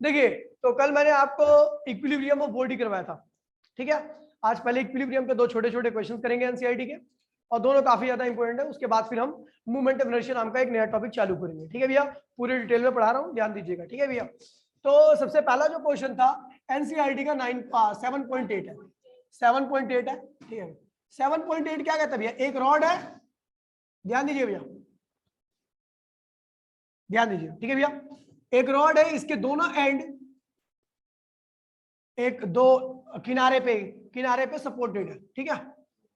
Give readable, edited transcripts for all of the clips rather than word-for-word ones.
देखिए, तो कल मैंने आपको इक्विलिब्रियम ऑफ बॉडी करवाया था, ठीक है। आज पहले इक्विलिब्रियम के दो छोटे छोटे क्वेश्चन करेंगे एनसीईआरटी के, और दोनों काफी ज्यादा इंपॉर्टेंट है। उसके बाद फिर हम मूवमेंट ऑफ इनर्शिया नाम का एक नया टॉपिक चालू करेंगे, ठीक है भैया। पूरे डिटेल में पढ़ा रहा हूँ, ध्यान दीजिएगा, ठीक है भैया। तो सबसे पहला जो क्वेश्चन था एनसीईआरटी का 7.8 है, 7.8 है, ठीक है। 7.8 क्या कहता है भैया? एक रॉड है, ध्यान दीजिए भैया, ध्यान दीजिए, ठीक है भैया। एक रॉड है, इसके दोनों एंड एक दो किनारे पे सपोर्टेड है, ठीक है,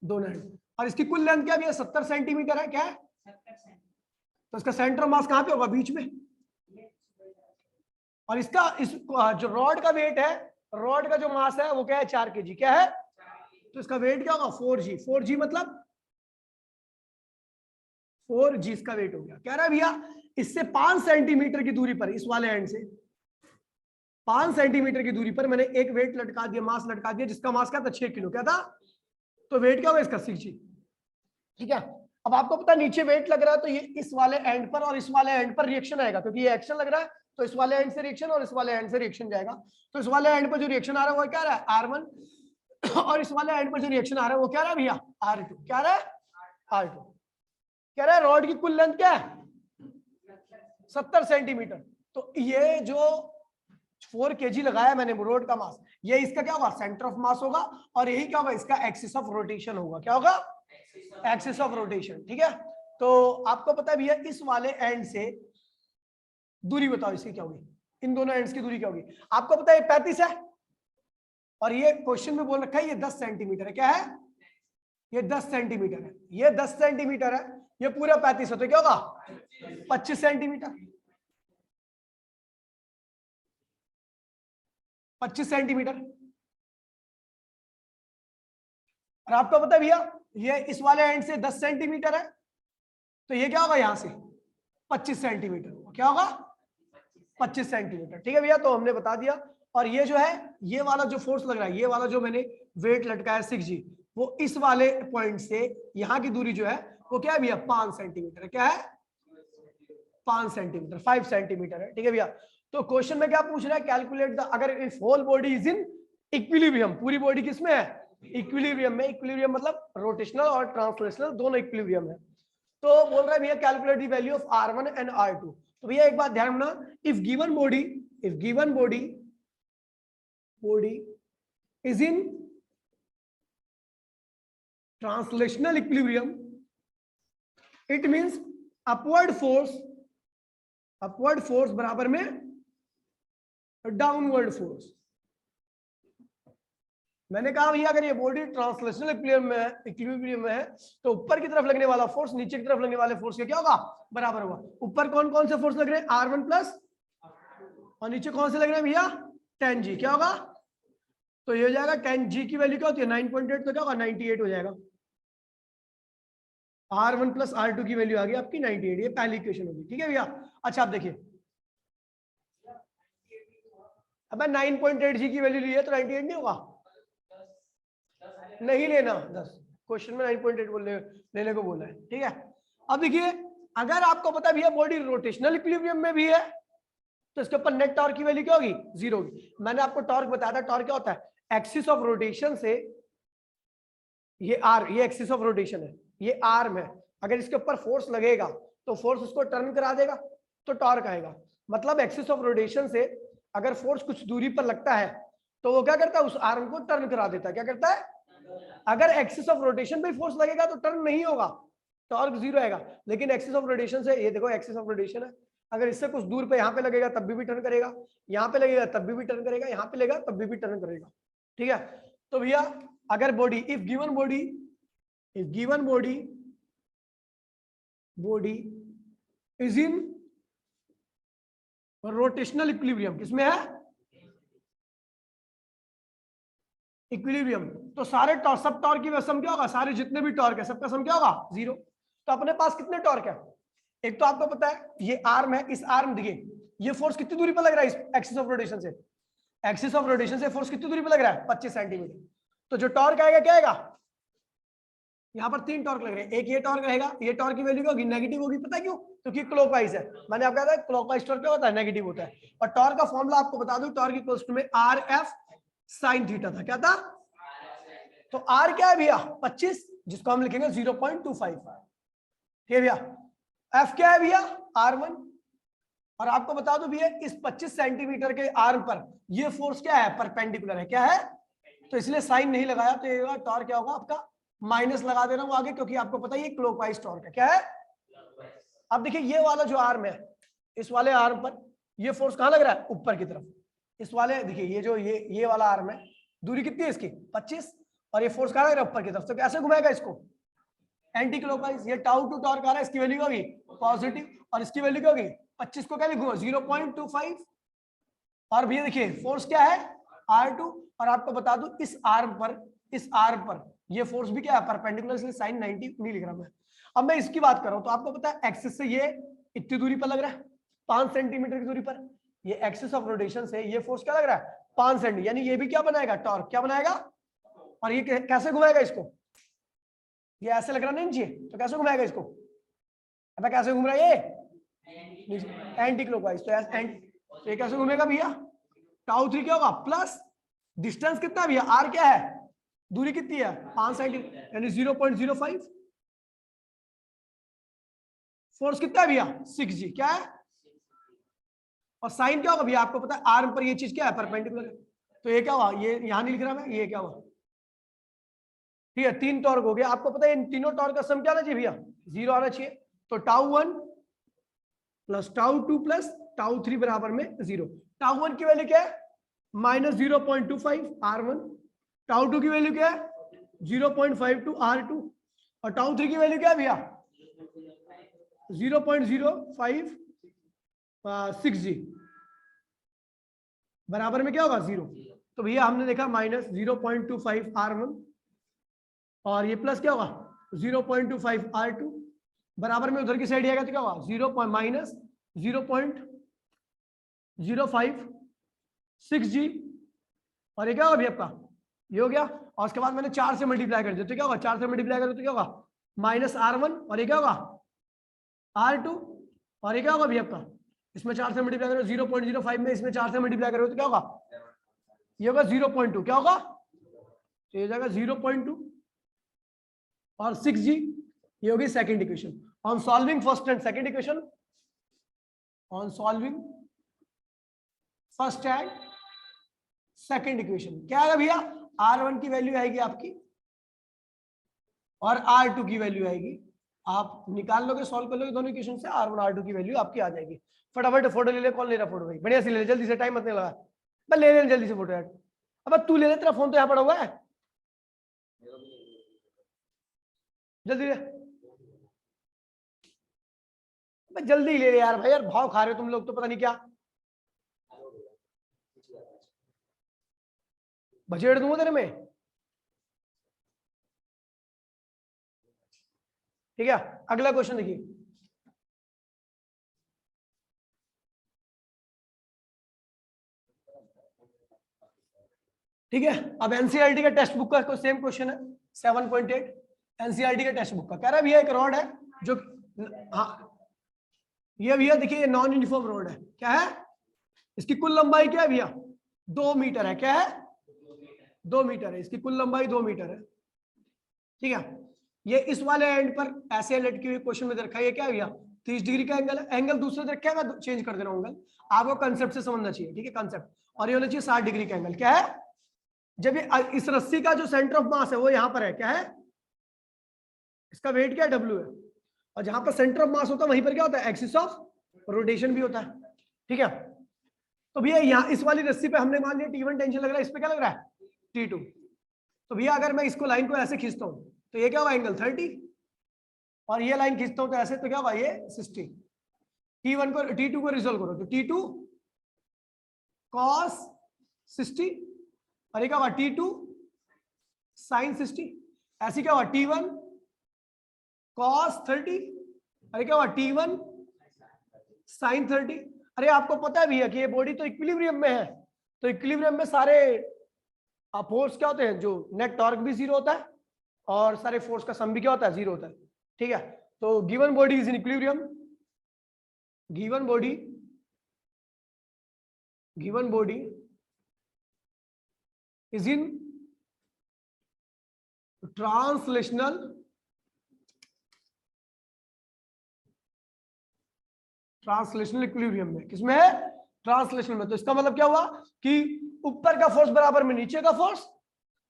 दोनों एंड। और इसकी कुल लेंथ क्या भैया? 70 सेंटीमीटर है, क्या है? तो इसका सेंटर ऑफ मास कहां पे होगा? बीच में। और इसका जो रॉड का वेट है, रॉड का जो मास है वो क्या है? 4 kg, क्या है? तो इसका वेट क्या होगा? 4g। 4g मतलब 4g इसका वेट हो गया। कह रहा है भैया इससे 5 सेंटीमीटर की दूरी पर, इस वाले एंड से 5 सेंटीमीटर की दूरी पर मैंने एक वेट लटका दिया, मास लटका दिया, जिसका मास क्या था? 6 किलो। क्या था? तो वेट क्या होगा इसका? 6g, ठीक है। अब आपको पता है नीचे वेट लग रहा है, तो ये इस वाले एंड पर और इस वाले एंड पर रिएक्शन आएगा, क्योंकि ये एक्शन लग रहा है, तो इस वाले एंड से रिएक्शन और इस वाले एंड से रिएक्शन जाएगा। तो इस वाले एंड पर जो रिएक्शन आ रहा है वो क्या रहा है? R1, और इस वाले एंड पर जो रिएक्शन आ रहा है वो क्या रहा है भैया? R2। क्या रहा है? R2। कह रहा है रॉड की कुल लेंथ क्या है? 70 सेंटीमीटर। तो ये जो 4 kg लगाया मैंने रोड का मास, ये इसका क्या होगा? सेंटर ऑफ मास होगा। और यही क्या होगा? इसका एक्सिस ऑफ रोटेशन होगा। क्या होगा? एक्सिस ऑफ रोटेशन, ठीक है। तो आपको पता है भैया इस वाले एंड से दूरी बताओ इसकी क्या होगी? इन दोनों एंड्स की दूरी क्या होगी? आपको पता है 35 है, और ये क्वेश्चन में बोल रखा है ये 10 सेंटीमीटर है। क्या है? ये 10 सेंटीमीटर है, ये 10 सेंटीमीटर है, ये पूरा 35 है, तो क्या होगा? 25 सेंटीमीटर। 25 सेंटीमीटर। और आपको पता है भैया ये इस वाले एंड से 10 सेंटीमीटर है, तो ये क्या होगा? यहां से 25 सेंटीमीटर होगा। क्या होगा? 25 सेंटीमीटर, ठीक है भैया। तो हमने बता दिया। और ये जो है, ये वाला जो फोर्स लग रहा है, ये वाला जो मैंने वेट लटकाया 6g, वो इस वाले पॉइंट से यहाँ की दूरी जो है वो क्या है भैया? 5 सेंटीमीटर है। क्या है? 5 सेंटीमीटर, 5 सेंटीमीटर है, ठीक है भैया। तो क्वेश्चन में क्या पूछ रहा है? कैलकुलेट द, अगर if whole body is in equilibrium, पूरी बॉडी किसमें है? इक्विलिब्रियम में। इक्विलिब्रियम मतलब रोटेशनल और ट्रांसलेशनल दोनों इक्विलिब्रियम है। तो बोल रहा है भैया calculate the value of R1 and R2। तो भैया एक बात ध्यान रखना, if given body is in translational equilibrium, it means upward force बराबर में डाउनवर्ड फोर्स। मैंने कहा भैया अगर ये बॉडी ट्रांसलेशनल इक्विलिब्रियम में है, तो ऊपर की तरफ लगने वाला फोर्स नीचे की तरफ लगने वाले फोर्स के क्या होगा? बराबर होगा। ऊपर कौन कौन से फोर्स लग रहे हैं? R1 प्लस, और नीचे कौन से लग रहे हैं भैया? 10g। क्या होगा? तो ये हो जाएगा 10g की वैल्यू क्या होती है? 9.8, तो क्या होगा? 98 हो जाएगा। R1 प्लस R2 की वैल्यू आ गई आपकी 98, ये पहली इक्वेशन होगी, ठीक है भैया। अच्छा आप देखिए, अब 9.8g की वैल्यू ली है तो 98 नहीं होगा? नहीं लेना 10, क्वेश्चन में 9.8 लेने को बोला है, ठीक है। अब देखिए अगर आपको पता भी है बॉडी रोटेशनल इक्विलिब्रियम में भी है, तो इसके ऊपर नेट टॉर्क की वैल्यू क्या होगी? 0 होगी। मैंने आपको टॉर्क बताया था, टॉर्क क्या होता है? एक्सिस ऑफ रोटेशन से ये आर, ये एक्सिस ऑफ रोटेशन है, ये आर्म है, अगर इसके ऊपर फोर्स लगेगा तो फोर्स उसको टर्न करा देगा, तो टॉर्क आएगा। मतलब एक्सिस ऑफ रोटेशन से अगर फोर्स कुछ दूरी पर लगता है तो वो क्या करता है? उस आर्म को टर्न करा देता है। क्या करता है? अगर एक्सिस ऑफ रोटेशन पे फोर्स लगेगा तो टर्न नहीं होगा, टॉर्क 0 आएगा। लेकिन एक्सिस ऑफ रोटेशन से, ये देखो एक्सिस ऑफ रोटेशन है, अगर इससे कुछ दूर पे यहाँ पे लगेगा तब भी टर्न करेगा, यहाँ पे लगेगा तब भी टर्न करेगा, यहाँ पे लगेगा तब भी टर्न करेगा, ठीक है। तो भैया अगर body, if given body is in rotational equilibrium, किसमें है? इक्विलिब्रियम। तो सारे सब टॉर्क की सम क्या होगा? सारे जितने भी टॉर्क है सबका सम क्या होगा? 0। तो अपने पास कितने टॉर्क है? एक तो आपको पता है ये आर्म है, इस आर्म देखिए ये फोर्स कितनी दूरी पर लग रहा है? इस एक्सिस ऑफ रोटेशन से, एक्सिस ऑफ रोटेशन से फोर्स कितनी दूरी पर लग रहा है? 25 सेंटीमीटर। तो जो टॉर्क आएगा क्या आएगा? यहाँ पर 3 टॉर्क लग रहे हैं, एक ये टॉर्क रहेगा, ये टॉर्क की वैल्यू क्या होगी, नेगेटिव होगी। पता है क्यों? क्योंकि क्लॉकवाइज है। मैंने आपको कहा था क्लॉकवाइज टॉर्क क्या होता है, नेगेटिव होता है। और टॉर्क का फॉर्मूला आपको बता दूं, टॉर्क इक्वल्स टू में आर एफ साइन थीटा था। क्या था? तो आर क्या है भैया 25, जिसको हम लिखेंगे 0.25। ठीक है भैया। एफ क्या है भैया R1। और आपको बता दो भैया इस 25 सेंटीमीटर के आर्म पर ये फोर्स क्या है, परपेंडिकुलर है। क्या है? तो इसलिए साइन नहीं लगाया, तो ये टॉर्क क्या होगा आपका, माइनस लगा दे रहा हूं आगे, क्योंकि आपको पता है ये क्लॉकवाइज टॉर्क है। क्या है? अब देखिए ये वाला जो आर्म है, इस वाले आर्म पर ये फोर्स कहां लग रहा है, ऊपर की तरफ। इस वाले देखिए ये जो ये वाला आर्म है, दूरी कितनी है इसकी 25, और ये फोर्स कहां लग रहा है, ऊपर की तरफ। तो कैसे घुमाएगा इसको, एंटी क्लॉकवाइज। ये टाउ टू टॉर्क आ रहा है, इसकी वैल्यू क्या होगी, पॉजिटिव, और इसकी वैल्यू क्या होगी 25 को क्या लिखूंगा 0.25। और भैया देखिए फोर्स क्या है R2, और आपको बता दूं इस आर्म पर ये फोर्स भी क्या है, परपेंडिकुलर, इसलिए साइन 90 नहीं लिख रहा मैं। अब मैं इसकी बात कर रहा हूं, तो आपको पता है एक्सिस से ये इतनी दूरी पर लग रहा है 5 सेंटीमीटर की दूरी पर, ये एक्सिस ऑफ रोटेशन से ये फोर्स क्या लग रहा है 5 सेंटीमीटर, यानी ये भी क्या बनाएगा, टॉर्क क्या बनाएगा। और ये कैसे घुमाएगा इसको, ये ऐसे लग रहा नहीं चाहिए, तो कैसे घुमाएगा इसको, अब कैसे घूम रहा है ये एंटी क्लॉकवाइज। तो ये कैसे घूमेगा भैया, टाउ 3 क्या होगा प्लस डिस्टेंस कितना है भैया, आर क्या है, दूरी कितनी है 5 सेंटीमीटर, यानी 0.05। फोर्स कितना है भैया 6G। क्या है? और साइन क्या होगा भैया, आपको पता है आर्म पर ये चीज क्या है, परपेंडिकुलर है। तो ये क्या हुआ, ये यहां नहीं लिख रहा मैं, ये क्या हुआ, ठीक है 3 टॉर्क हो गया। आपको पता है इन तीनों टॉर्क का सम क्या आना चाहिए भैया, 0 आना चाहिए। तो tau 1 plus tau 2 plus tau 3 बराबर में 0। टाउ 1 की वैल्यू क्या है -0.25 R1, टाउ 2 की वैल्यू क्या है 0.52 R2, और टाउ 3 की वैल्यू क्या है भैया 0.05 6G, बराबर में क्या होगा 0। तो भैया हमने देखा -0.25 R1, और ये प्लस क्या होगा 0.25 R2, बराबर में उधर की साइड आएगा तो क्या होगा -0.05 6G, और ये क्या होगा भैया आपका, ये हो गया। और उसके बाद मैंने 4 से मल्टीप्लाई कर दिया, तो क्या होगा 4 से मल्टीप्लाई करो तो क्या होगा -R1, और ये क्या होगा R2, और ये क्या होगा भैया आपका, इसमें 4 से मल्टीप्लाई करो 0.05 में, इसमें 4 से मल्टीप्लाई करो तो क्या होगा, ये होगा 0.2। क्या होगा, तो ये जाएगा 0.2 और 6G, ये होगी second equation. On solving first and second equation, on solving first and second equation क्या आएगा भैया, R1 की वैल्यू आएगी आपकी और R2 की वैल्यू आएगी, आप निकाल लोगे, सॉल्व कर लोगे दोनों इक्वेशन से, R1 R2 की वैल्यू आपकी आ जाएगी। फटाफट फोटो ले ले, कौन ले रहा फोटो भाई, बढ़िया से ले ले, जल्दी से, टाइम मत नहीं लगा, बस ले ले जल्दी से फोटो यार। अब तू ले ले, तेरा फोन तो यहाँ पड़ा हुआ है, जल्दी ले, जल्दी ले ले यार भाई, यार भाव खा रहे हो तुम लोग तो पता नहीं क्या, बजट दूंगा तेरे में। ठीक है अगला क्वेश्चन देखिए, ठीक है। अब एनसीईआरटी का टेक्स्ट बुक का सेम क्वेश्चन है 7.8, एनसीईआरटी का टेक्स्ट बुक का कह रहा है भैया एक रॉड है जो, हाँ ये भैया देखिए ये नॉन यूनिफॉर्म रोड है, क्या है, इसकी कुल लंबाई क्या है भैया 2 मीटर है। क्या है 2 मीटर है, इसकी कुल लंबाई 2 मीटर है। ठीक है, ये इस वाले एंड पर ऐसे लटकी हुई क्वेश्चन में रखा है, ये क्या है भैया 30 डिग्री का एंगल है, एंगल दूसरे रखा है, मैं चेंज कर दे रहा हूँ एंगल, आपको कंसेप्ट से समझना चाहिए। ठीक है कंसेप्ट, और ये होना चाहिए 60 डिग्री का एंगल। क्या है, जब ये इस रस्सी का जो सेंटर ऑफ मास है वो यहाँ पर है, क्या है, इसका वेट क्या है W है, और जहां पर सेंटर ऑफ मास होता है वहीं पर क्या होता है एक्सिस ऑफ रोटेशन भी होता है। ठीक है, तो भैया यहाँ इस वाली रस्सी पे हमने मान लिया T1 टेंशन लग रहा है, इस पे क्या लग रहा है T2। तो भैया अगर मैं इसको लाइन को ऐसे खींचता हूँ तो ये क्या होगा एंगल 30, और ये लाइन खींचता हूँ तो ऐसे, तो क्या होगा ये 60। T1 को T2 को रिजोल्व करो तो T2 cos 60, और ये क्या होगा T2 sin 60, ऐसे क्या होगा T1 cos 30, अरे क्या हुआ T1 sin 30। अरे आपको पता है भैया कि ये बॉडी तो इक्विलिब्रियम में है, तो इक्विलिब्रियम में सारे फोर्स क्या होते हैं, जो नेट टॉर्क भी 0 होता है और सारे फोर्स का सम भी क्या होता है, 0 होता है। ठीक है, तो given body is in equilibrium, given body is in translational equilibrium में। किसमें है, ट्रांसलेशनल में। तो इसका मतलब क्या हुआ कि ऊपर का फोर्स बराबर में नीचे का फोर्स।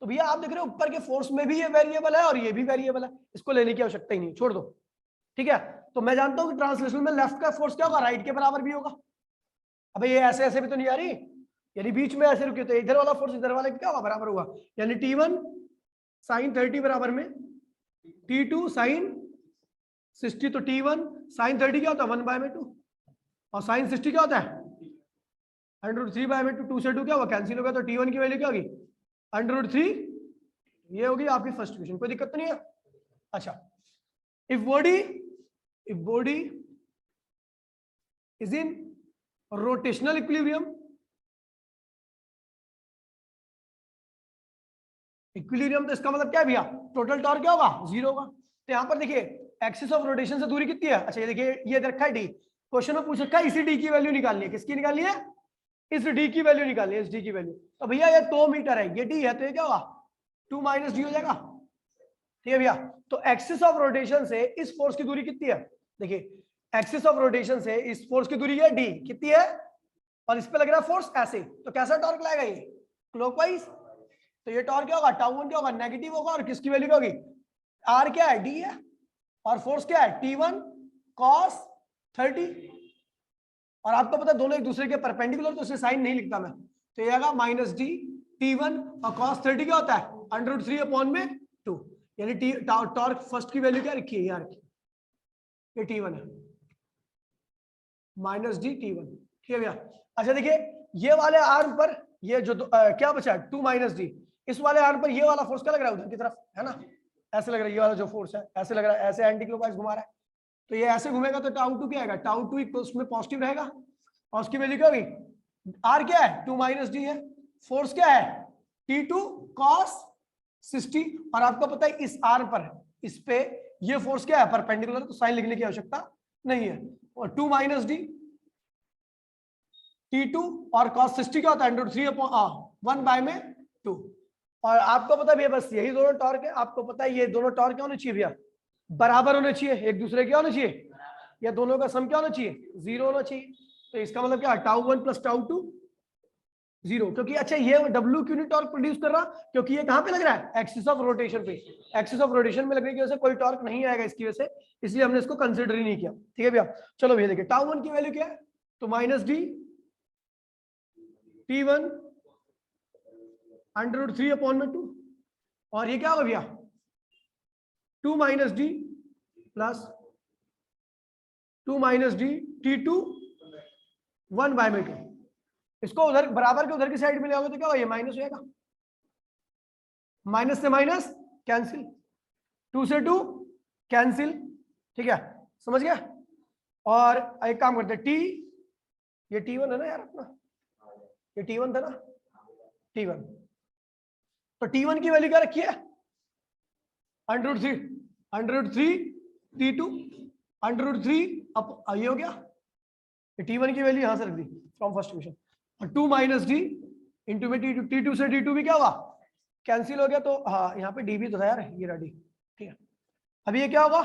तो भैया आप देख रहे हो ऊपर के फोर्स में भी ये वेरिएबल है और ये भी वेरिएबल है, इसको लेने की आवश्यकता ही नहीं, छोड़ दो। ठीक है, तो मैं जानता हूं कि ट्रांसलेशनल में लेफ्ट का फोर्स क्या होगा, राइट के बराबर भी होगा। अब ये ऐसे ऐसे भी तो नहीं आ रही, यानी बीच में ऐसे रुके तो इधर वाला फोर्स इधर वाले क्या होगा, बराबर होगा। यानी T1 sin 30 बराबर में T2 sin 60। तो T1 sin 30 क्या होता है, 1/2 और sin 60 क्या होता है, √3/2। 2 से 2 क्या होगा, कैंसिल होगा। तो T1 की वैल्यू क्या होगी, √3। ये होगी आपकी फर्स्ट इक्वेशन, कोई दिक्कत तो नहीं है। अच्छा, if body is in rotational equilibrium, तो इसका मतलब क्या है भैया, टोटल टॉर्क क्या होगा, 0 होगा। तो यहां पर देखिए एक्सिस ऑफ रोटेशन से दूरी कितनी है। अच्छा ये देखिए, ये रखा है डी, क्वेश्चन में पूछ रखा है इसी डी की वैल्यू निकालनी है। किसकी निकालनी है, इस डी की वैल्यू निकालनी है, इस डी की वैल्यू। तो भैया ये 2 मीटर है, ये डी है, तो ये क्या होगा 2 - d हो जाएगा। ठीक है भैया, तो एक्सिस ऑफ रोटेशन से इस फोर्स की दूरी कितनी है, देखिए एक्सिस ऑफ रोटेशन से इस फोर्स की दूरी है डी, कितनी है, और इस पे लग रहा है फोर्स ऐसे, तो कैसा टॉर्क लाएगा ये, क्लॉकवाइज। तो ये टॉर्क क्या होगा, τ1 क्या होगा, नेगेटिव होगा। और किसकी वैल्यू क्या होगी, आर क्या है, डी है, और फोर्स क्या है, T1 cos 30। और आपको पता है दोनों एक दूसरे के परपेंडिकुलर, तो इसे साइन नहीं लिखता मैं, तो ये आएगा -d T1 और cos 30 क्या होता है, √3/2। यानी टॉर्क फर्स्ट की वैल्यू क्या रखी है, यार ये T1 है, -d T1। ठीक है भैया। अच्छा देखिए, ये वाले आर्म पर ये जो क्या बचा है 2 - d, इस वाले आर्म पर ये वाला फोर्स क्या लग रहा है, उधर की तरफ है ना, ऐसे लग रहा है। ये वाला जो फोर्स है ऐसे लग रहा है, ऐसे एंटी क्लॉकवाइज घुमा रहा है, तो ये ऐसे घूमेगा तो τ2 क्या आएगा, τ2 उसमें पॉजिटिव रहेगा, और उसकी वैल्यू क्या होगी, आर क्या है 2 - d है, फोर्स क्या है T2 cos 60। और आपको पता है इस आर पर, इस पे ये फोर्स क्या है, परपेंडिकुलर, तो साइन लिखने की आवश्यकता नहीं है। और 2 - d T2 और cos 60 क्या होता है, √3/1/2। और आपको पता है बस यही दोनों टॉर्क है। आपको पता है ये दोनों टॉर्क क्या होने चाहिए भैया, बराबर होने चाहिए, एक दूसरे के होने चाहिए, या दोनों का सम क्या होना चाहिए, 0 होना चाहिए। तो इसका मतलब क्या, τ1 + τ2 0। क्योंकि अच्छा ये W क्यों नहीं टॉर्क प्रोड्यूस कर रहा, क्योंकि ये कहां पे लग रहा है, एक्सिस ऑफ रोटेशन पे। एक्सिस ऑफ रोटेशन में लगने की वजह से कोई टॉर्क नहीं आएगा इसकी वजह से, इसलिए हमने इसको कंसिडर ही नहीं किया। ठीक है भैया, चलो भैया देखिए τ1 की वैल्यू क्या है, तो -d T1 √3/2। और ये क्या होगा भैया 2 - d प्लस 2 - d T2 1/2। इसको उधर बराबर के उधर की साइड में ले आओगे तो क्या होगा, ये माइनस हो जाएगा, माइनस से माइनस कैंसिल, 2 से 2 कैंसिल। ठीक है, समझ गया। और एक काम करते हैं, T ये T1 है ना यार अपना, ये T1 था ना, T1, तो T1 की वैल्यू क्या रखी है, √3 T2 √3 अब ये हो गया, T1 की वैल्यू यहां से रख दी फ्रॉम फर्स्ट इक्वेशन। और 2 - d इंटू में T2 से D2 भी क्या हुआ, कैंसिल हो गया। तो हाँ यहाँ पे D भी तो था यार, ये रहा D। ठीक है, अब ये क्या होगा,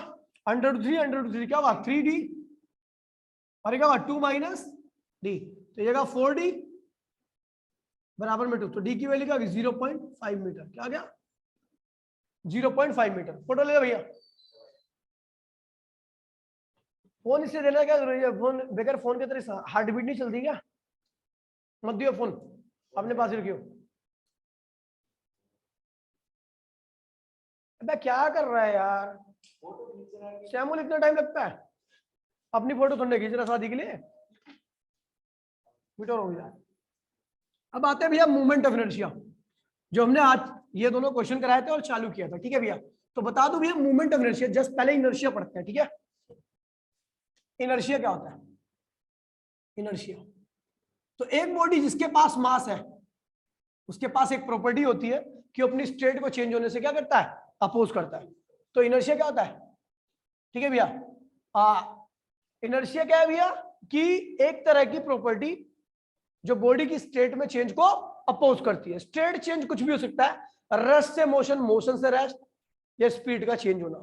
√3 क्या होगा 3D, और ये क्या होगा 2 - d, तो ये 4D बराबर में 2। तो D की वैल्यू क्या होगी 0.5 मीटर। क्या आ गया 0.5 मीटर। फोटो ले लो भैया, फोन इससे देना क्या जरूरी है, फोन बगैर फोन के तरह हार्ट बीट नहीं चलती क्या, मत दियो फोन, अपने पास ही रखियो। अबे क्या कर रहा है यार श्यामुल, इतना टाइम लगता है अपनी फोटो थोड़ने खींच रहा शादी के लिए, हो गया। अब आते हैं भैया मूवमेंट ऑफ इनर्शिया, जो हमने आज ये दोनों क्वेश्चन कराए थे और चालू किया था। ठीक है भैया, तो बता दो भैया मूवमेंट ऑफ इनर्शिया, जस्ट पहले इनर्शिया पढ़ते हैं। ठीक है, इनर्शिया क्या होता है, इनर्शिया तो एक बॉडी जिसके पास मास है, उसके पास एक प्रॉपर्टी होती है कि अपनी स्टेट को चेंज होने से क्या करता है, अपोज करता है। तो इनर्शिया क्या होता है? ठीक है भैया, इनर्शिया क्या है भैया कि एक तरह की प्रॉपर्टी जो बॉडी की स्टेट में चेंज को अपोज करती है। स्टेट चेंज कुछ भी हो सकता है, रेस्ट से मोशन, मोशन से रेस्ट, या स्पीड का चेंज होना।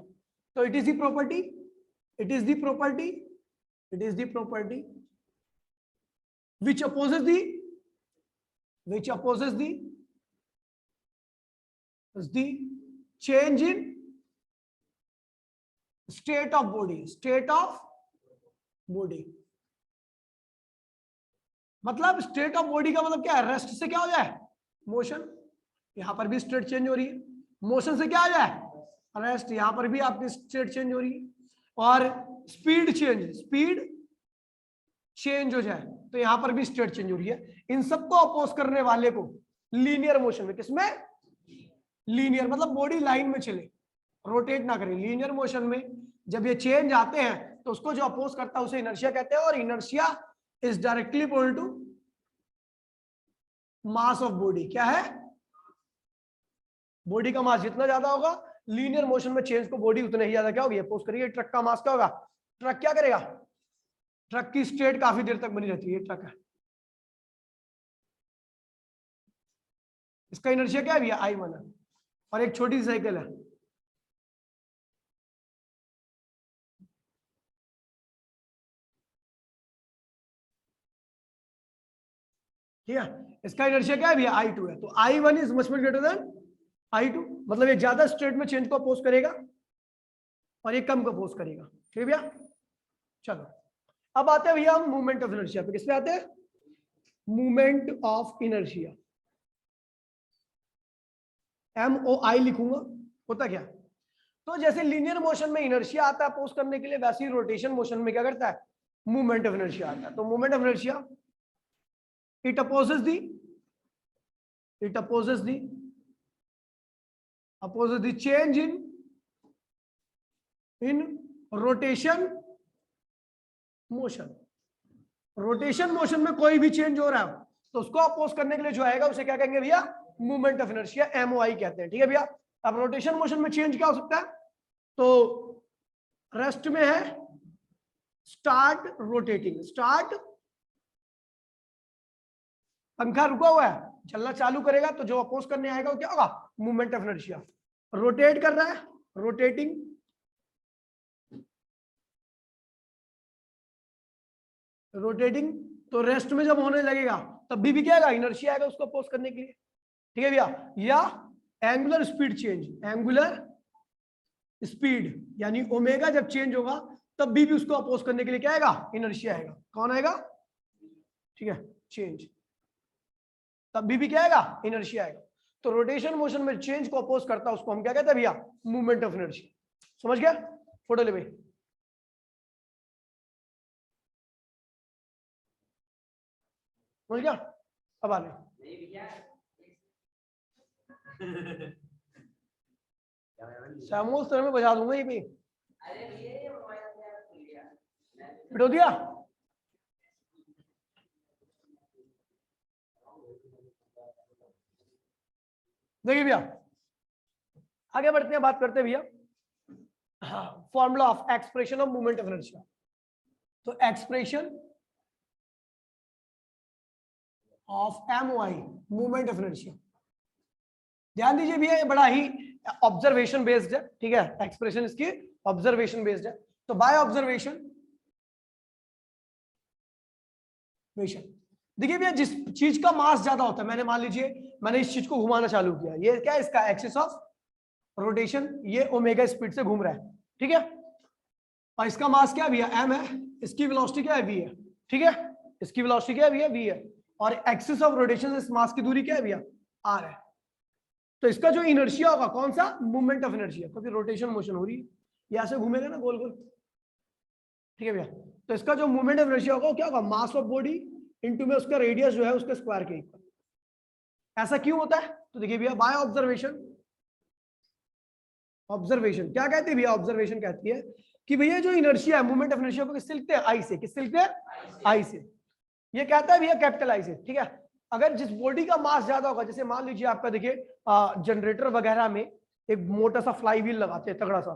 तो it is the property, it is the property, it is the property which opposes the change in state of body, मतलब स्टेट ऑफ बॉडी का मतलब क्या है? रेस्ट से क्या हो जाए? मोशन। यहां पर भी स्टेट चेंज हो रही है। मोशन से क्या आ जाए? रेस्ट। यहां पर भी आपकी स्टेट चेंज हो रही है। और स्पीड चेंज हो जाए तो यहां पर भी स्टेट चेंज हो रही है। इन सबको अपोज करने वाले को लीनियर मोशन में, किसमें? लीनियर मतलब बॉडी लाइन में चले, रोटेट ना करे। लीनियर मोशन में जब ये चेंज आते हैं तो उसको जो अपोज करता है उसे इनर्शिया कहते हैं। और inertia is directly equal to mass of body. क्या है? बॉडी का मास जितना ज्यादा होगा, लीनियर मोशन में चेंज को बॉडी उतना ही ज्यादा क्या होगी? अपोज करेगी। ट्रक का मास क्या होगा? ट्रक क्या करेगा? ट्रक की स्टेट काफी देर तक बनी रहती है। ट्रक है, इसका इनर्शिया क्या है भैया? I1 है। और एक छोटी सी साइकिल है, ठीक है, इसका इनर्शिया क्या है भैया? I2 है। तो I1 is much much greater than I2, मतलब ये ज्यादा स्टेट में चेंज को अपोज करेगा और ये कम को अपोज करेगा। ठीक है भैया, चलो अब आते हैं भैया हम मूवमेंट ऑफ इनर्शिया पे। किस पे आते हैं? Movement of inertia. MOI लिखूंगा। होता क्या? तो जैसे लीनियर मोशन में इनर्शिया आता है अपोज करने के लिए, वैसे ही रोटेशन मोशन में क्या करता है? मूवमेंट ऑफ इनर्शिया आता है। तो movement of inertia it opposes the change in rotation motion। Rotation motion में कोई भी चेंज हो रहा है तो उसको अपोज करने के लिए जो आएगा उसे क्या कहेंगे भैया? मूवमेंट ऑफ इनर्शिया, MOI कहते हैं। ठीक है भैया, अब रोटेशन मोशन में चेंज क्या हो सकता है? तो रेस्ट में है स्टार्ट रोटेटिंग। स्टार्ट, पंखा रुका हुआ है, चलना चालू करेगा तो जो अपोज करने आएगा वो क्या होगा? Movement of inertia. रोटेट कर रहा है, रोटेटिंग, तो रेस्ट में जब होने लगेगा तब भी क्या आएगा? इनर्शिया आएगा उसको अपोज करने के लिए। ठीक है भैया, या angular speed change, angular speed यानी ओमेगा जब चेंज होगा तब भी उसको अपोज करने के लिए क्या आएगा? इनर्शिया आएगा। कौन आएगा? ठीक है, चेंज, तब भी क्या आएगा? इनर्शिया आएगा। तो रोटेशन मोशन में चेंज को अपोज करता है उसको हम क्या कहते हैं भैया? Movement of inertia. समझ गया? फोटो ले भाई। समझ गया? अब आ रहे सैमुअल सर में बजा दूंगा ये भी। बिठो दिया? देखिए भैया, आगे बढ़ते हैं, बात करते हैं भैया formula of expression of movement of inertia. तो expression of MOI, movement of inertia, ध्यान दीजिए भैया, ये बड़ा ही ऑब्जर्वेशन बेस्ड है। ठीक है, एक्सप्रेशन इसकी ऑब्जर्वेशन बेस्ड है। तो बाय ऑब्जर्वेशन, देखिए भैया जिस चीज का मास ज्यादा होता है, मैंने मान लीजिए मैंने इस चीज को घुमाना चालू किया, ये क्या है? इसका एक्सिस ऑफ रोटेशन, ये ओमेगा स्पीड से घूम रहा है। ठीक है, और इसका मास क्या भैया? M है। इसकी वेलोसिटी क्या है? V है। ठीक है, इसकी वेलोसिटी क्या है भैया? V है। और एक्सिस ऑफ रोटेशन से इस मास की दूरी क्या है भैया? R है। तो इसका जो इनर्शिया होगा कौन सा? मूवमेंट ऑफ इनर्शिया, क्योंकि रोटेशन मोशन हो रही है, ये ऐसे घूमेगा ना गोल गोल। ठीक है भैया, तो इसका जो मूवमेंट ऑफ इनर्शिया होगा वो क्या होगा? मास ऑफ बॉडी इनटू में उसका रेडियस जो है उसके स्क्वायर के इक्वल। ऐसा क्यों होता है? तो देखिए भैया, बाय ऑब्जर्वेशन, ऑब्जर्वेशन क्या कहती है भैया? ऑब्जर्वेशन कहती है कि भैया जो इनर्शिया है, मूवमेंट ऑफ इनर्शिया को किससे लिखते हैं? I से। किससे लिखते हैं? I से। ये कहता है भैया कैपिटल I से। ठीक है, अगर जिस बॉडी का मास ज्यादा होगा, जैसे मान लीजिए आपका देखिए जनरेटर वगैरह में एक मोटा सा फ्लाई व्हील लगाते हैं तगड़ा सा।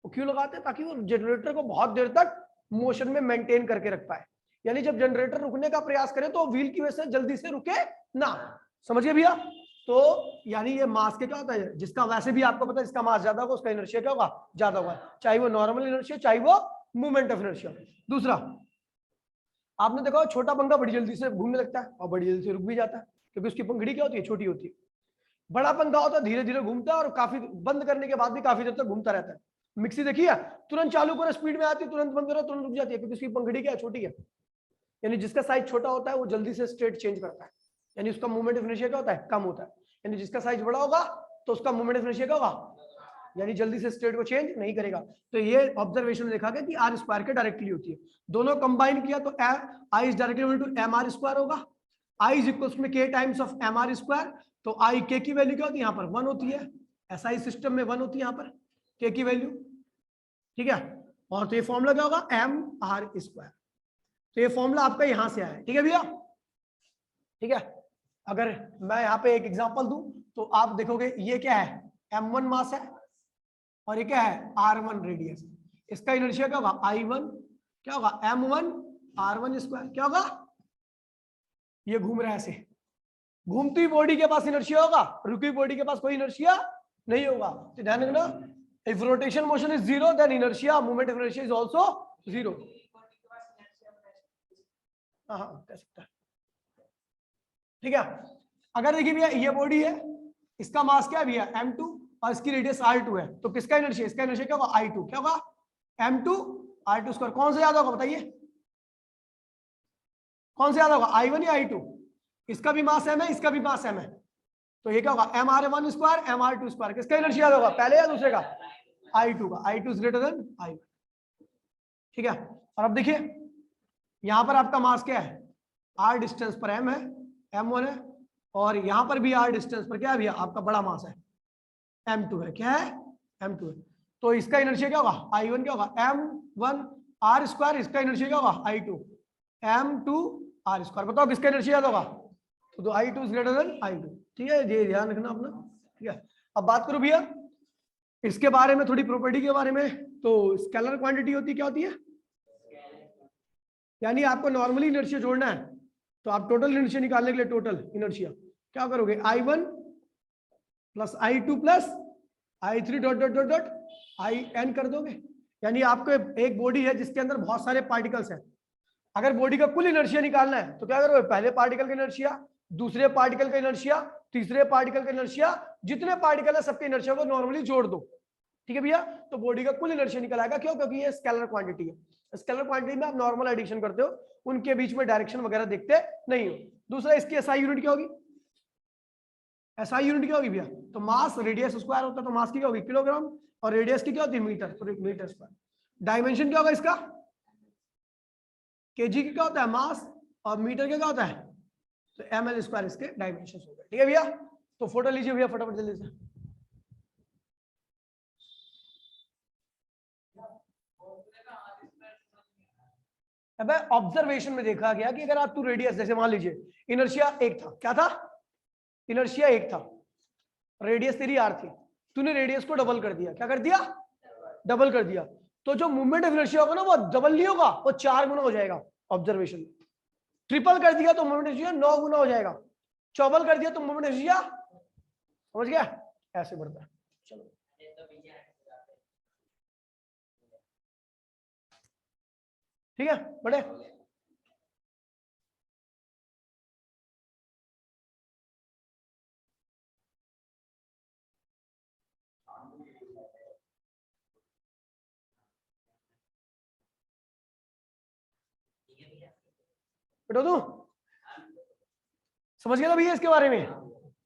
वो क्यों लगाते हैं? ताकि वो जनरेटर को बहुत देर तक मोशन में मेंटेन करके रख पाए। यानी जब जनरेटर रुकने का प्रयास करे तो व्हील की वजह से जल्दी से रुके ना। समझ गए भैया? तो यानी ये मास के क्या होता है, जिसका वैसे भी आपको पता है जिसका मास ज्यादा होगा उसका इनर्शिया क्या होगा, ज्यादा होगा, चाहे वो नॉर्मल इनर्शिया चाहे वो मूवमेंट ऑफ इनर्शिया। दूसरा, आपने देखा छोटा पंखा बड़ी जल्दी से घूमने लगता है और बड़ी जल्दी से रुक भी जाता है, क्योंकि उसकी पंखड़ी क्या होती है, छोटी होती है। बड़ा पंखा होता है धीरे धीरे घूमता है और काफी बंद करने के बाद भी काफी देर तक घूमता रहता है। मिक्सी देखिए, तुरंत चालू करो स्पीड में आती है, तुरंत बंद करो तुरंत रुक जाती है, क्योंकि उसकी पंखड़ी क्या है, छोटी है। यानी जिसका साइज छोटा होता है वो जल्दी से स्टेट चेंज करता है, यानी उसका मूवमेंट ऑफ इनर्शिया क्या होता है, कम होता है। यानी जिसका साइज बड़ा होगा तो उसका मूवमेंट ऑफ इनर्शिया क्या होगा, यानी जल्दी से स्टेट को चेंज नहीं करेगा। तो ये ऑब्जर्वेशन में देखा गया कि आर स्क्वायर के डायरेक्टली होती है। दोनों कंबाइन किया तो I is directly equal to M R square होगा। आई इज इक्वल में k times of M R square. तो आई के की वैल्यू क्या होती है, यहाँ पर 1 होती है। एसआई सिस्टम में 1 होती है यहाँ पर के की वैल्यू, ठीक है। और तो ये फॉर्मूला क्या होगा, एम आर स्क्वायर। तो ये फॉर्मूला आपका यहां से आया है, ठीक है भैया, ठीक है। अगर मैं यहाँ पे एक एग्जांपल दूं तो आप देखोगे ये क्या है, m1 मास है और ये क्या है, r1 रेडियस। इसका इनर्शिया क्या होगा, i1 क्या होगा, m1 r1 स्क्वायर क्या होगा। ये घूम रहा है ऐसे, घूमती बॉडी के पास इनर्शिया होगा, रुकी बॉडी के पास कोई इनर्शिया नहीं होगा। तो ध्यान रखना, if rotation motion is zero then inertia movement of inertia is also zero. हाँ कह सकता है, ठीक है। अगर देखिए भैया ये बॉडी है, इसका मास क्या है भैया m2 और इसकी रेडियस r2 है, तो किसका इनर्शिया, इसका इनर्शिया क्या होगा, i2 क्या होगा, m2 r2 स्क्वायर। कौन सा याद होगा बताइए, कौन सा याद होगा, i1 या i2? इसका भी मास m है, इसका भी मास m है, तो ये क्या होगा, mr1 स्क्वायर mr2 स्क्वायर। किसका इनर्शिया याद होगा, पहले या दूसरे का, i2 का। i2 is greater than i1, ठीक है। और अब देखिए यहां पर आपका मास क्या है, r डिस्टेंस पर m है, m1 है, और यहां पर भी r डिस्टेंस पर क्या है भैया, आपका बड़ा मास है, m2 है। क्या है, m2 है। तो इसका इनर्शिया क्या होगा, i1 क्या होगा, m1 r स्क्वायर। इसका इनर्शिया क्या होगा, i2 m2 r स्क्वायर। बताओ किसका इनर्शिया याद होगा, तो i2 is greater than i2, ठीक है। ये ध्यान रखना अपना, ठीक है। अब बात करो भैया इसके बारे में, थोड़ी प्रॉपर्टी के बारे में। तो स्केलर क्वांटिटी होती क्या होती है, यानी आपको नॉर्मली इनर्शिया जोड़ना है, तो आप टोटल इनर्शिया निकालने के लिए टोटल इनर्शिया क्या करोगे, i1 plus i2 plus i3 dot dot dot dot in कर दोगे। यानी आपको एक बॉडी है जिसके अंदर बहुत सारे पार्टिकल्स हैं, अगर बॉडी का कुल इनर्शिया निकालना है तो क्या करोगे, पहले पार्टिकल का इनर्शिया, दूसरे पार्टिकल का इनर्शिया, तीसरे पार्टिकल का इनर्शिया, जितने पार्टिकल है सबके इनर्शिया को नॉर्मली जोड़ दो, ठीक है भैया। तो बॉडी का कुल इनर्शिया निकल आएगा, क्यों, क्योंकि ये स्केलर क्वांटिटी है। स्केलर क्वांटिटी में आप नॉर्मल एडिशन करते हो, उनके बीच में डायरेक्शन वगैरह देखते नहीं हो। दूसरा, इसकी एसआई यूनिट क्या होगी, एसआई यूनिट क्या होगी भैया, तो मास रेडियस स्क्वायर होता है, तो मास की क्या होगी, किलोग्राम, और रेडियस की क्या होती है, मीटर, तो मीटर स्क्वायर। डायमेंशन क्या होगा इसका, केजी की क्या होता है, मास, और मीटर क्या होता है, तो ml स्क्वायर इसके डायमेंशन हो गए, ठीक है भैया। तो फोटो लीजिए भैया फटाफट जल्दी से। अब ऑब्जर्वेशन में देखा गया कि अगर आप टू रेडियस, जैसे मान लीजिए इनर्शिया एक था, क्या था, इनर्शिया एक था, रेडियस तेरी r थी, तूने रेडियस को डबल कर दिया, क्या कर दिया, डबल कर दिया, तो जो मूवमेंट ऑफ इनर्शिया होगा ना वो डबल नहीं होगा, वो 4 गुना हो जाएगा ऑब्जर्वेशन में। ट्रिपल कर दिया तो मूवमेंट इनर्शिया 9 गुना हो जाएगा, चौबल कर दिया तो मूवमेंट इनर्शिया, समझ गया, ऐसे बढ़ता है। चलो ठीक है, बड़े बेटो तू समझ गया ना भैया इसके बारे में,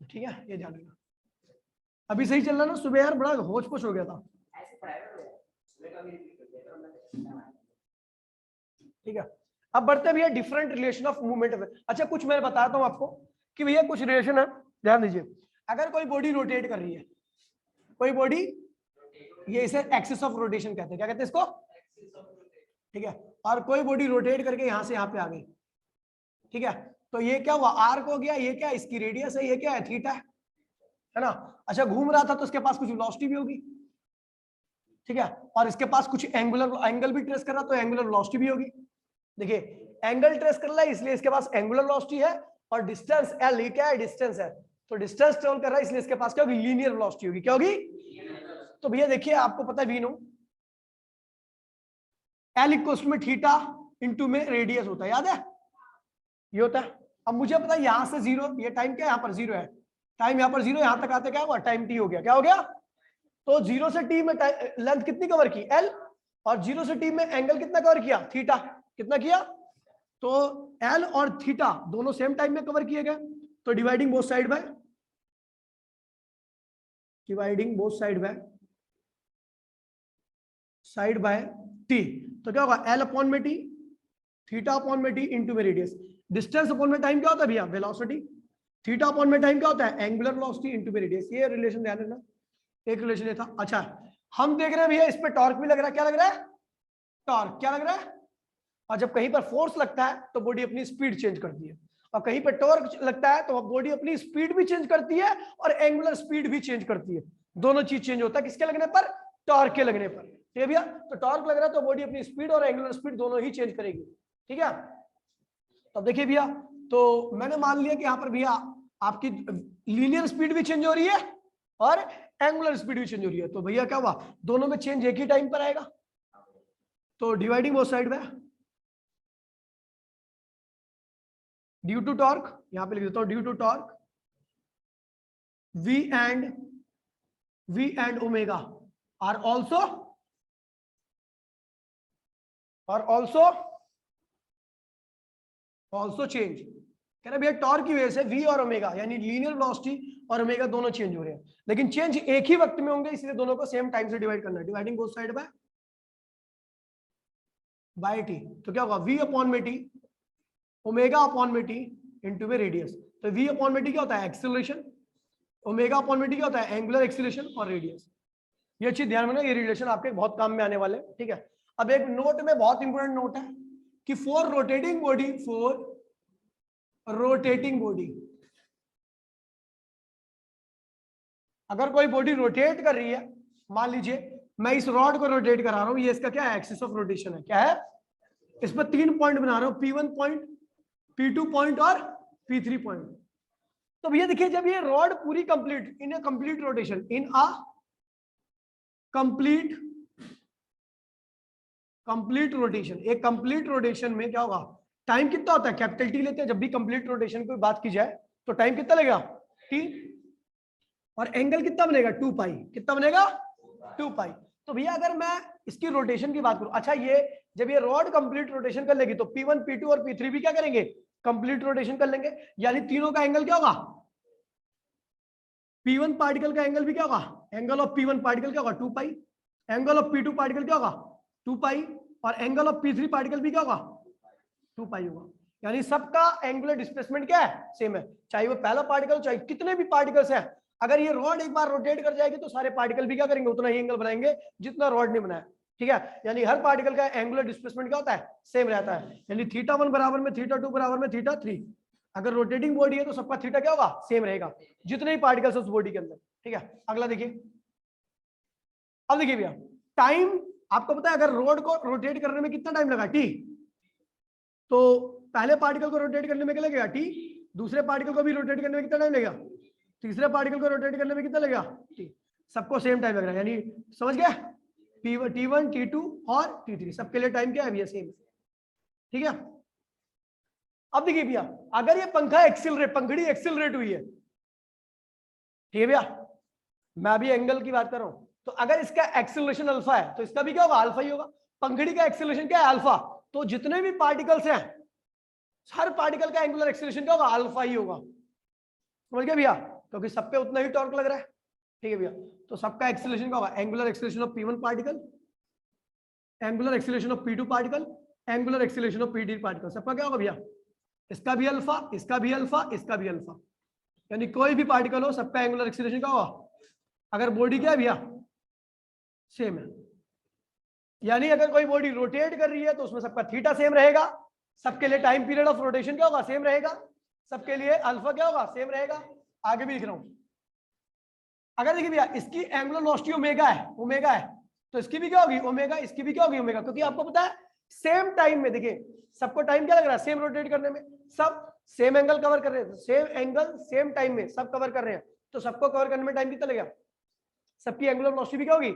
ठीक है। ये ध्यान रखना, अभी सही चल रहा ना, सुबह यार बड़ा होच पोच हो गया था, ठीक है। अब बढ़ते हैं भैया डिफरेंट रिलेशन ऑफ मूवमेंट। अच्छा कुछ मैं बताता हूं आपको कि भैया कुछ रिलेशन है, ध्यान दीजिए। अगर कोई बॉडी रोटेट कर रही है, कोई बॉडी, ये इसे एक्सिस ऑफ रोटेशन कहते हैं, क्या कहते हैं इसको, ठीक है। और कोई बॉडी रोटेट करके यहां से यहां पे आ गई, ठीक है, तो ये क्या हुआ, आर्क हो गया, ये क्या है, इसकी रेडियस है, ये क्या है, थीटा है, है ना। अच्छा घूम रहा था तो इसके पास कुछ वेलोसिटी भी होगी, ठीक है, और इसके पास कुछ एंगल भी ट्रेस कर रहा तो एंगुलर वेलोसिटी भी होगी। देखिए एंगल ट्रेस कर रहा है इसलिए इसके पास एंगुलर वेलोसिटी है, और डिस्टेंस एल ये क्या है, डिस्टेंस है, तो डिस्टेंस ट्रेवल कर रहा है इसलिए इसके पास क्या होगी, लीनियर वेलोसिटी होगी। क्या होगी? तो भैया देखिए आपको पता है वी नो एल इक्वल्स में थीटा इंटू में रेडियस होता है, याद है ये होता है। अब मुझे पता है यहां से जीरो, ये टाइम क्या है, यहां पर जीरो है, टाइम यहां पर जीरो, यहां तक आते क्या हुआ, टाइम टी हो गया। क्या हो गया? तो जीरो से टी में लेंथ कितनी कवर की, एल, और जीरो से टी में एंगल कितना कवर किया, थीटा, कितना किया, तो एल और थीटा दोनों सेम टाइम में कवर किए गए, तो dividing both side by T, तो क्या होगा, एल अपॉन में टी, थीटा अपॉन में टी इंटू में रेडियस, डिस्टेंस अपॉन में टाइम क्या होता है भैया, वेलोसिटी, थीटा अपॉन में टाइम क्या होता है, एंगुलर वेलोसिटी इंटू में रेडियस। ये रिलेशन ध्यान रखना, एक रिलेशन ये था। अच्छा हम देख रहे हैं भैया इस पे टॉर्क भी लग रहा है, क्या लग रहा है, टॉर्क, क्या लग रहा है, और जब कहीं पर फोर्स लगता है तो बॉडी अपनी स्पीड चेंज करती है, और कहीं पर टॉर्क लगता है तो बॉडी अपनी स्पीड भी चेंज करती है और एंगुलर स्पीड भी चेंज करती है, दोनों चीज चेंज होता है किसके लगने पर, टॉर्क के लगने पर। ठीक है भैया, तो टॉर्क लग रहा है तो बॉडी अपनी स्पीड और एंगुलर स्पीड दोनों ही चेंज करेगी। ठीक है, तो देखिए भैया, तो मैंने मान लिया कि यहाँ पर भैया आपकी लीनियर स्पीड भी चेंज हो रही है और एंगुलर स्पीड भी चेंज हो रही है, तो भैया क्या हुआ, दोनों में चेंज एक ही टाइम पर आएगा, तो डिवाइडिंग बोथ साइड में ड्यू टू टॉर्क, यहां पे लिख देता हूं due to torque V and omega are also change। कह रहे भैया टॉर्क की वजह से V और ओमेगा यानी लीनियर वेलोसिटी और ओमेगा दोनों चेंज हो रहे हैं, लेकिन चेंज एक ही वक्त में होंगे, इसलिए दोनों को सेम टाइम से डिवाइड करना है, dividing both side by T, तो क्या होगा, V अपॉन में टी, ओमेगा अपॉन में टी इंटू में रेडियस। तो V अपॉन में टी क्या होता है, एक्सेलरेशन, ओमेगा अपॉन में टी क्या होता है, एंगुलर एक्सेलरेशन और रेडियस। ये चीज ध्यान में ना, ये रिलेशन आपके बहुत काम में आने वाले। ठीक है, अब एक नोट में बहुत इंपॉर्टेंट नोट है कि फॉर रोटेटिंग बॉडी अगर कोई बॉडी रोटेट कर रही है, मान लीजिए मैं इस रॉड को रोटेट करा रहा हूं, ये इसका क्या है, एक्सिस ऑफ रोटेशन है, क्या है, इस पर 3 पॉइंट बना रहा हूं, P1 पॉइंट, P2 पॉइंट और P3 पॉइंट। तो भैया देखिए जब ये रॉड पूरी complete in A complete rotation, in a complete rotation, एक कंप्लीट रोटेशन में क्या होगा, टाइम कितना होता है, कैपिटल टी लेते हैं जब भी कंप्लीट रोटेशन की बात की जाए, तो टाइम कितना लगेगा, टी, और एंगल कितना बनेगा, 2 पाई, कितना बनेगा, 2 पाई। तो भैया अगर मैं इसकी रोटेशन की बात करूं, अच्छा ये जब ये रॉड कंप्लीट रोटेशन कर लेगी तो P1 P2 और P3 भी क्या करेंगे, कंप्लीट रोटेशन कर लेंगे, यानी तीनों का एंगल क्या होगा, P1 पार्टिकल का एंगल भी क्या होगा, एंगल ऑफ P1 पार्टिकल क्या होगा, 2 पाई, एंगल ऑफ P2 पार्टिकल क्या होगा, 2 पाई, और एंगल ऑफ P3 पार्टिकल भी क्या होगा, 2 पाई होगा। यानी सबका एंगुलर डिस्प्लेसमेंट क्या है, सेम है, चाहे वो पहला पार्टिकल चाहे कितने भी पार्टिकल्स हैं, अगर ये रॉड एक बार रोटेट कर जाएगी तो सारे पार्टिकल भी क्या करेंगे, उतना ही एंगल बनाएंगे जितना रॉड ने बनाया। ठीक है, यानी हर पार्टिकल का एंगुलर डिस्प्लेसमेंट क्या होता है, सेम रहता है, यानी θ1 बराबर में θ2 बराबर में θ3। अगर रोटेटिंग बॉडी है तो सबका थीटा क्या होगा, सेम रहेगा, जितने ही पार्टिकल्स उस बॉडी के अंदर। ठीक है, अगला देखिए, अब देखिए भैया टाइम आपको पता है, अगर रोड को रोटेट करने में कितना टाइम लगा, टी, तो पहले पार्टिकल को रोटेट करने में क्या लगेगा, टी, दूसरे पार्टिकल को भी रोटेट करने में कितना टाइम लगेगा, तीसरे पार्टिकल को रोटेट करने में कितना लगेगा, टी, सबको सेम टाइम लग रहा है, यानी समझ गया, T1 T2 और T3 सबके लिए टाइम क्या है भैया, सेम। ठीक है, अब देखिए भैया अगर ये पंखा एक्सिलरेट, पंखड़ी एक्सिलरेट हुई है, ठीक है भैया, मैं अभी एंगल की बात कर रहा हूं, तो अगर इसका एक्सेलरेशन अल्फा है तो इसका भी क्या होगा, अल्फा ही होगा, पंखड़ी का एक्सेलरेशन क्या है, अल्फा, तो जितने भी पार्टिकल्स हैं हर पार्टिकल का एंगुलर एक्सेलरेशन क्या होगा, अल्फा ही होगा, समझ गए भैया, क्योंकि सब पे उतना ही टॉर्क लग रहा है। ठीक है भैया, तो सबका एक्सेलरेशन क्या होगा, angular acceleration of P1 particle, angular acceleration of P2 particle, angular acceleration of P3 particle, सबका क्या होगा भैया, इसका भी अल्फा, इसका भी अल्फा, इसका भी अल्फा, यानी कोई भी पार्टिकल हो सबका एंगुलर एक्सेलरेशन क्या होगा, अगर बॉडी क्या है भैया, सेम है, यानी अगर कोई बॉडी रोटेट कर रही है तो उसमें सबका थीटा सेम रहेगा, सबके लिए टाइम पीरियड ऑफ रोटेशन क्या होगा, सेम रहेगा, सबके लिए अल्फा क्या होगा, सेम रहेगा। आगे भी लिख रहा हूं, अगर देखिए भैया इसकी एंगुलर वेलोसिटी ओमेगा है, तो इसकी भी क्या होगी ओमेगा, इसकी भी क्या होगी ओमेगा, क्योंकि आपको पता है सेम टाइम में, देखिए सबको टाइम क्या लग रहा है, सेम रोटेट करने में, सब सेम एंगल कवर कर रहे हैं, सेम एंगल सेम टाइम में सब कवर कर रहे हैं, तो सबको कवर करने में टाइम कितना लगेगा, सबकी एंगुलर वेलोसिटी भी क्या होगी।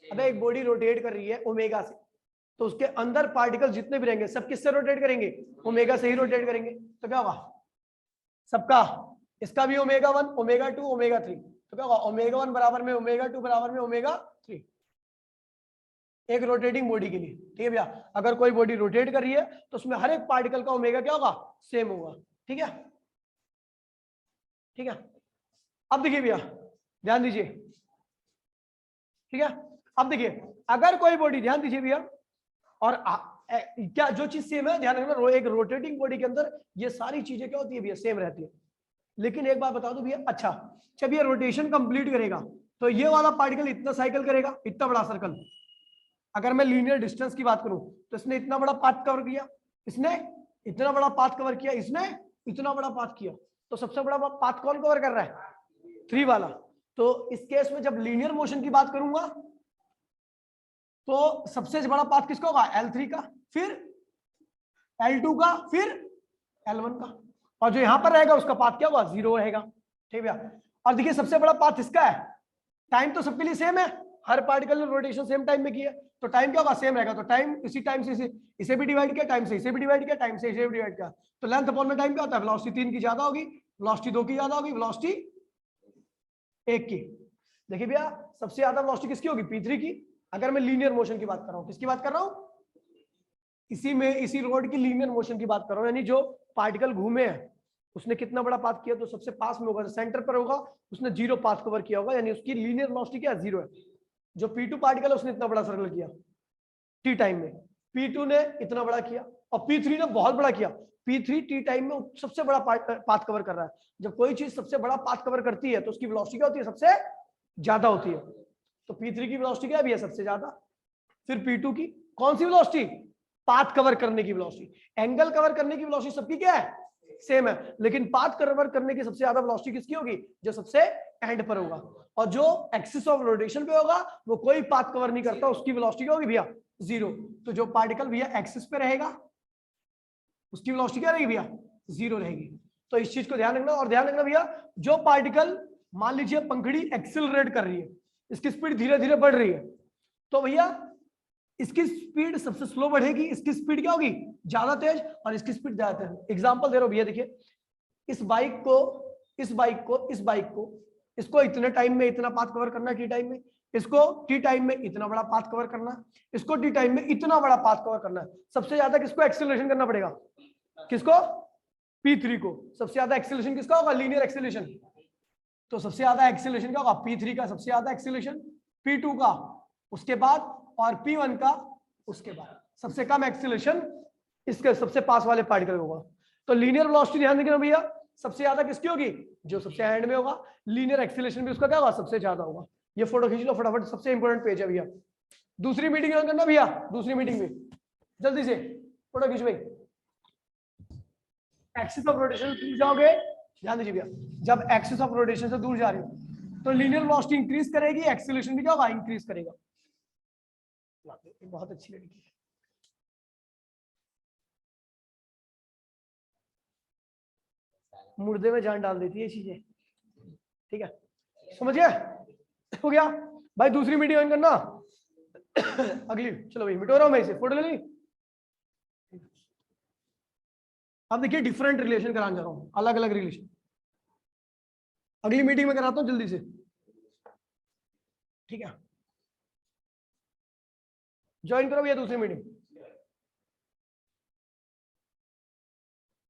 अब एक बॉडी रोटेट कर रही है ओमेगा से, तो उसके अंदर पार्टिकल जितने भी रहेंगे सब किससे रोटेट करेंगे, ओमेगा से ही रोटेट करेंगे, तो क्या होगा सबका, इसका भी ओमेगा 1 ओमेगा 2 ओमेगा 3, तो क्या होगा ओमेगा 1 बराबर में ओमेगा 2 बराबर में ओमेगा 3, एक रोटेटिंग बॉडी के लिए। ठीक है भैया, अगर कोई बॉडी रोटेट कर रही है तो उसमें हर एक पार्टिकल का ओमेगा क्या होगा, सेम होगा। ठीक है, ठीक है। अब देखिए भैया ध्यान दीजिए, ठीक है, अब देखिए अगर कोई बॉडी, ध्यान दीजिए भैया, और क्या जो चीज सेम है ध्यान रखना, एक रोटेटिंग बॉडी के अंदर ये सारी चीजें क्या होती है भैया, सेम रहती है। लेकिन एक बात बता दो भैया, अच्छा जब ये रोटेशन कंप्लीट करेगा तो ये वाला पार्टिकल इतना साइकिल करेगा, इतना बड़ा सर्कल, अगर मैं लीनियर डिस्टेंस की बात करूं तो इसने इतना बड़ा पाथ कवर किया, इसने इतना बड़ा पाथ कवर किया, इसने इतना बड़ा पाथ किया, तो सबसे बड़ा पाथ कौन कवर कर रहा है, 3 वाला। तो इस केस में जब लीनियर मोशन की बात करूंगा तो सबसे बड़ा पाथ किसका होगा, L3 का, फिर L2 का, फिर L1 का, और जो यहां पर रहेगा उसका पाथ क्या होगा, 0 रहेगा। ठीक है, और देखिए सबसे बड़ा पाथ इसका है, टाइम तो सबके लिए सेम है, हर पार्टिकल ने रोटेशन सेम टाइम में किया, तो टाइम क्या होगा, सेम रहेगा, तो टाइम इसी टाइम से इसे भी डिवाइड किया, टाइम से इसे भी डिवाइड किया, टाइम से इसे भी डिवाइड किया, तो लेंथ अपॉन में टाइम क्या होता है, वेलोसिटी 3 की ज्यादा होगी, वेलोसिटी 2 की ज्यादा होगी, वेलोसिटी 1 की। देखिए भैया सबसे ज्यादा वेलोसिटी किसकी होगी, P3 की। अगर मैं लीनियर मोशन की बात कर रहा हूं, किसकी बात कर रहा हूं, इसी रोड की लीनियर मोशन की बात कर रहा हूं, यानी जो पार्टिकल घूमे हैं उसने कितना बड़ा पाथ किया, तो सबसे पास में होगा, सेंटर पर होगा, उसने 0 पाथ कवर किया होगा, यानी उसकी लीनियर वेलोसिटी क्या है, 0 है। जो P2 पार्टिकल है उसने इतना बड़ा सर्कल किया टी टाइम में, P2 ने इतना बड़ा किया, और P3 ने बहुत बड़ा किया, P3 टी टाइम में सबसे बड़ा पाथ कवर कर रहा है। जब कोई चीज सबसे बड़ा पाथ कवर करती है तो उसकी वेलोसिटी क्या होती है, सबसे ज्यादा होती है, तो P3 की वेलोसिटी क्या भी है, सबसे ज्यादा। फिर P2 की कौन सी वेलोसिटी, पाथ कवर करने की वेलोसिटी, एंगल कवर करने की वेलोसिटी सबकी क्या है, सेम है, लेकिन पाथ कवर करने की सबसे ज्यादा वेलोसिटी किसकी होगी, जो सबसे एंड पर होगा, और जो एक्सिस ऑफ रोटेशन पे होगा वो कोई पाथ कवर नहीं करता, उसकी वेलोसिटी क्या होगी भैया, 0। तो जो पार्टिकल भैया एक्सिस पे रहेगा उसकी वेलोसिटी क्या रहेगी भैया, 0 रहेगी। तो इस चीज को ध्यान रखना, और ध्यान रखना भैया जो पार्टिकल मान लीजिए पंखड़ी एक्सिलरेट कर रही है, इसकी स्पीड धीरे धीरे बढ़ रही है, तो भैया इसकी स्पीड सबसे स्लो बढ़ेगी, इसकी स्पीड क्या होगी, ज्यादा तेज, और इसकी स्पीड ज्यादा तेज। एग्जांपल दे रहा हूं भैया, देखिए इस बाइक को इसको इतने टाइम में इतना पाथ कवर करना, टी टाइम में, इसको टी टाइम में इतना बड़ा पाथ कवर करना, इसको टी टाइम में इतना बड़ा पाथ कवर करना है। सबसे ज्यादा किसको एक्सेलरेशन करना पड़ेगा, किसको, P3 को। सबसे ज्यादा एक्सेलरेशन किसका होगा, लीनियर एक्सेलरेशन, तो सबसे ज्यादा एक्सेलरेशन क्या होगा, P3 का सबसे ज्यादा एक्सेलरेशन, P2 का उसके बाद, और P1 का उसके बाद। सबसे कम एक्सेलरेशन इसके सबसे पास वाले पार्टिकल होगा। तो लीनियर वेलोसिटी ध्यान रखना भैया, सबसे ज्यादा किसकी होगी, जो सबसे एंड में होगा। लीनियर एक्सेलरेशन भी उसका क्या होगा, सबसे ज्यादा होगा। ये फोटो खींच लो फटाफट, सबसे इंपॉर्टेंट पेज है भैया। दूसरी मीटिंग करना भैया, दूसरी मीटिंग में जल्दी से फोटो खींच भाई। एक्सिस ऑफ रोटेशन से दूर जाओगे, ध्यान दीजिए भैया, जब एक्सिस ऑफ रोटेशन से दूर जा रही हो तो लीनियर वेलोसिटी इंक्रीज करेगी, एक्सेलरेशन भी क्या होगा, इंक्रीज करेगा। बहुत अच्छी लड़की है, मुर्दे में जान डाल देती है ये चीजें। ठीक है, समझिए, हो गया भाई। दूसरी मीटिंग ऑन करना अगली, चलो भाई मिटो रहा हूं मैं इसे, फोटो ले ली। अब देखिए डिफरेंट रिलेशन कराने जा रहा हूं, अलग अलग रिलेशन, अगली मीटिंग में कराता हूं जल्दी से। ठीक है, ज्वाइन करो भैया दूसरी मीटिंग।